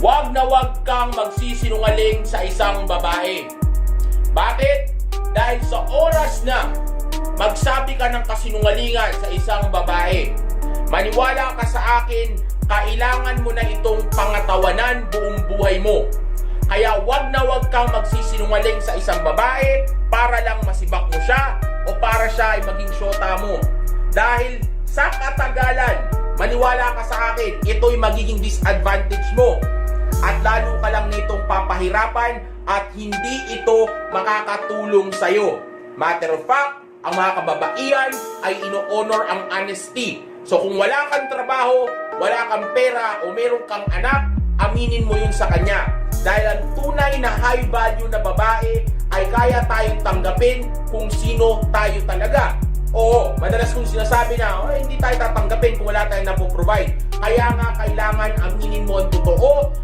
Wag na wag kang magsisinungaling sa isang babae. Bakit? Dahil sa oras na magsabi ka ng kasinungalingan sa isang babae, maniwala ka sa akin, kailangan mo na itong pangatawanan buong buhay mo. Kaya wag na wag kang magsisinungaling sa isang babae para lang masibak mo siya o para siya ay maging syota mo. Dahil sa katagalan, maniwala ka sa akin, ito'y magiging disadvantage mo. At lalo ka lang nitong papahirapan at hindi ito makakatulong sa'yo. Matter of fact, ang mga kababaihan ay ino-honor ang honesty. So kung wala kang trabaho, wala kang pera o meron kang anak, aminin mo yun sa kanya. Dahil ang tunay na high value na babae ay kaya tayong tanggapin kung sino tayo talaga. Oo, madalas kong sinasabi na hindi tayo tatanggapin kung wala tayong napoprovide. Kaya nga kailangan aminin mo ang totoo